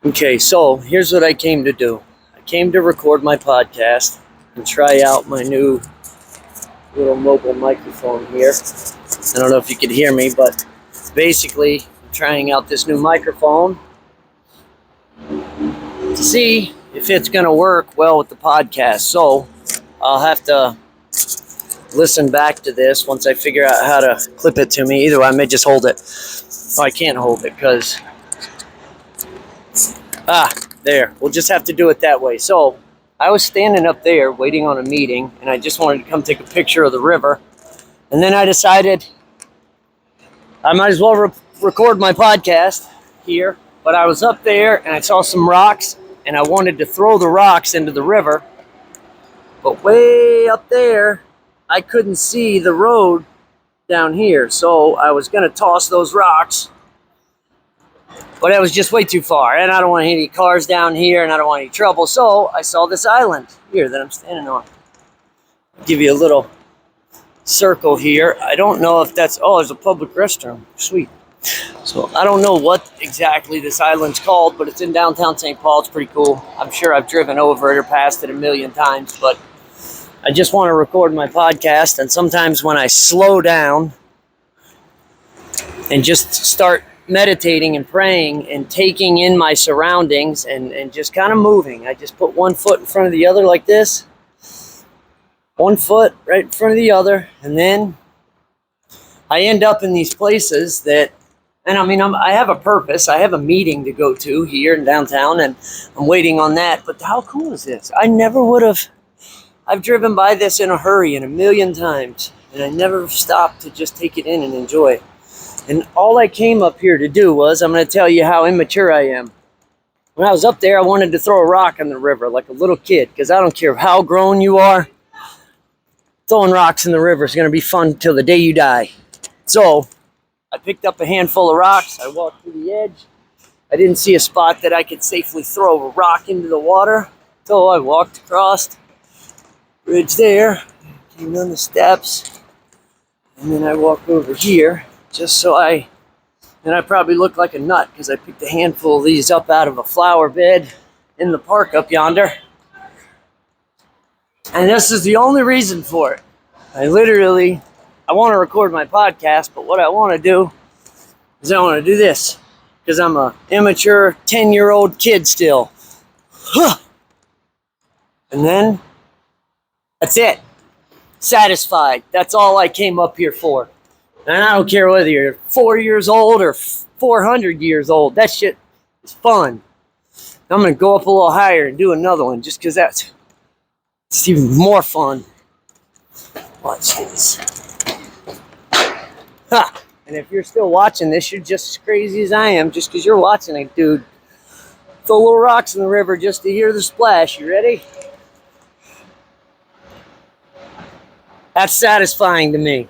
Okay, so here's what I came to do. I came to record my podcast and try out my new little mobile microphone here. I don't know if you can hear me, but basically I'm trying out this new microphone to see if it's going to work well with the podcast. So I'll have to listen back to this once I figure out how to clip it to me. Either way, I may just hold it. Oh, I can't hold it because... there. We'll just have to do it that way. So, I was standing up there waiting on a meeting, and I just wanted to come take a picture of the river. And then I decided I might as well record my podcast here. But I was up there, and I saw some rocks, and I wanted to throw the rocks into the river. But way up there, I couldn't see the road down here. So, I was going to toss those rocks. But it was just way too far, and I don't want any cars down here, and I don't want any trouble. So I saw this island here that I'm standing on. I'll give you a little circle here. I don't know if that's... Oh, there's a public restroom. Sweet. So I don't know what exactly this island's called, but it's in downtown St. Paul. It's pretty cool. I'm sure I've driven over it or passed it a million times, but I just want to record my podcast, and sometimes when I slow down and just start meditating and praying and taking in my surroundings and just kind of moving. I just put one foot in front of the other like this. One foot right in front of the other. And then I end up in these places that, and I mean, I have a purpose. I have a meeting to go to here in downtown, and I'm waiting on that. But how cool is this? I never would have. I've driven by this in a hurry and a million times, and I never stopped to just take it in and enjoy it. And all I came up here to do was, I'm going to tell you how immature I am. When I was up there, I wanted to throw a rock in the river like a little kid, because I don't care how grown you are. Throwing rocks in the river is going to be fun till the day you die. So, I picked up a handful of rocks. I walked through the edge. I didn't see a spot that I could safely throw a rock into the water. So I walked across the bridge there, came down the steps, and then I walked over here. Just so I probably look like a nut because I picked a handful of these up out of a flower bed in the park up yonder. And this is the only reason for it. I want to record my podcast, but what I want to do is I want to do this because I'm a immature 10-year-old kid still. And then, that's it. Satisfied. That's all I came up here for. And I don't care whether you're 4 years old or 400 years old. That shit is fun. I'm going to go up a little higher and do another one just because it's even more fun. Watch this. Ha! And if you're still watching this, you're just as crazy as I am just because you're watching it, dude. Throw little rocks in the river just to hear the splash. You ready? That's satisfying to me.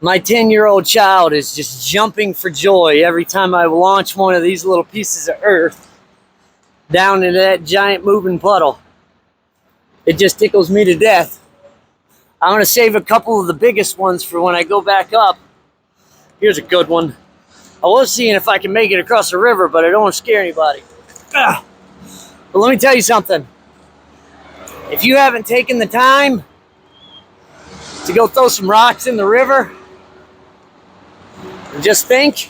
My 10-year-old child is just jumping for joy every time I launch one of these little pieces of earth down into that giant moving puddle. It just tickles me to death. I'm going to save a couple of the biggest ones for when I go back up. Here's a good one. I was seeing if I can make it across the river, but I don't want to scare anybody. But let me tell you something. If you haven't taken the time to go throw some rocks in the river, and just think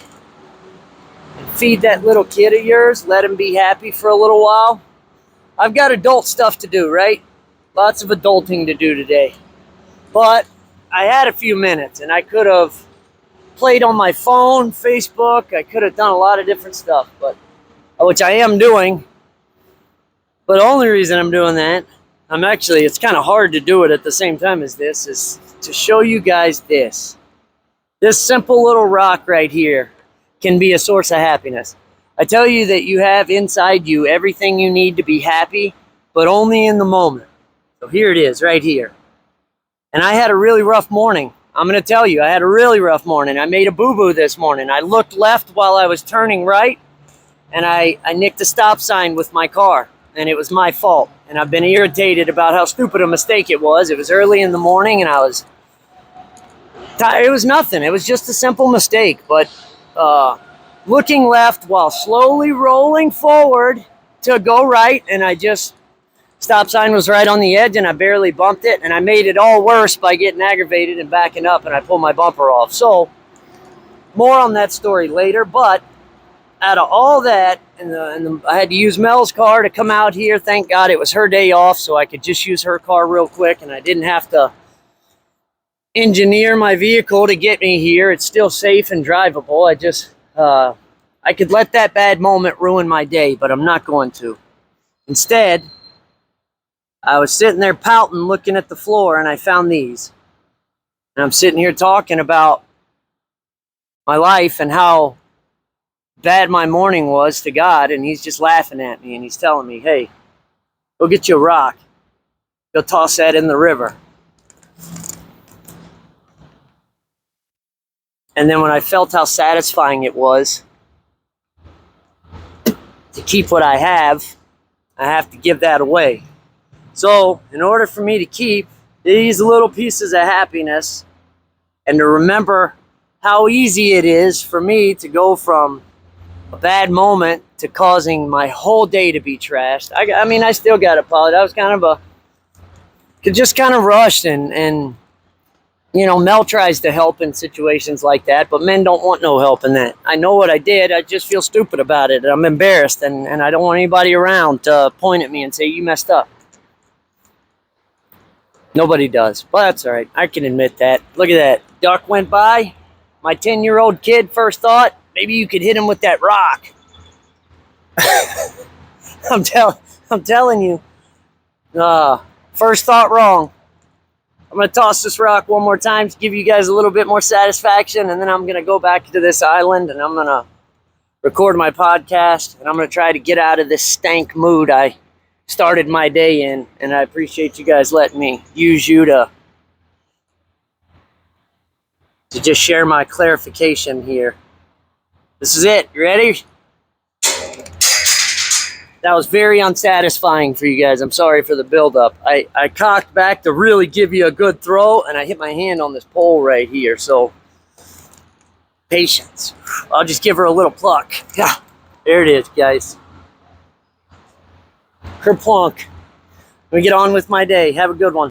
and feed that little kid of yours. Let him be happy for a little while. I've got adult stuff to do, right? Lots of adulting to do today. But I had a few minutes, and I could have played on my phone, Facebook. I could have done a lot of different stuff, which I am doing. But the only reason I'm doing that, it's kind of hard to do it at the same time as this, is to show you guys this. This simple little rock right here can be a source of happiness. I tell you that you have inside you everything you need to be happy, but only in the moment. So here it is, right here. And I had a really rough morning. I'm going to tell you, I had a really rough morning. I made a boo-boo this morning. I looked left while I was turning right, and I nicked a stop sign with my car, and it was my fault. And I've been irritated about how stupid a mistake it was. It was early in the morning, and I was tired. It was nothing. It was just a simple mistake, but looking left while slowly rolling forward to go right, and I just, stop sign was right on the edge and I barely bumped it, and I made it all worse by getting aggravated and backing up, and I pulled my bumper off. So more on that story later. But out of all that, I had to use Mel's car to come out here. Thank God it was her day off, so I could just use her car real quick, and I didn't have to engineer my vehicle to get me here. It's still safe and drivable. I could let that bad moment ruin my day, but I'm not going to. Instead, I was sitting there pouting, looking at the floor, and I found these. And I'm sitting here talking about my life and how bad my morning was to God, and he's just laughing at me, and he's telling me, hey, go get you a rock. Go toss that in the river. And then when I felt how satisfying it was to keep what I have to give that away. So in order for me to keep these little pieces of happiness and to remember how easy it is for me to go from a bad moment to causing my whole day to be trashed. I mean, I still got to apologize. I was kind of rushed, and you know, Mel tries to help in situations like that, but men don't want no help in that. I know what I did. I just feel stupid about it. I'm embarrassed, and I don't want anybody around to point at me and say, you messed up. Nobody does, but that's all right. I can admit that. Look at that. Duck went by. My 10-year-old kid first thought, maybe you could hit him with that rock. I'm telling you. First thought wrong. I'm going to toss this rock one more time to give you guys a little bit more satisfaction, and then I'm going to go back to this island, and I'm going to record my podcast, and I'm going to try to get out of this stank mood I started my day in, and I appreciate you guys letting me use you to just share my clarification here. This is it. You ready? That was very unsatisfying for you guys. I'm sorry for the buildup. I cocked back to really give you a good throw, and I hit my hand on this pole right here. So, patience. I'll just give her a little pluck. Yeah, there it is, guys. Kerplunk. Let me get on with my day. Have a good one.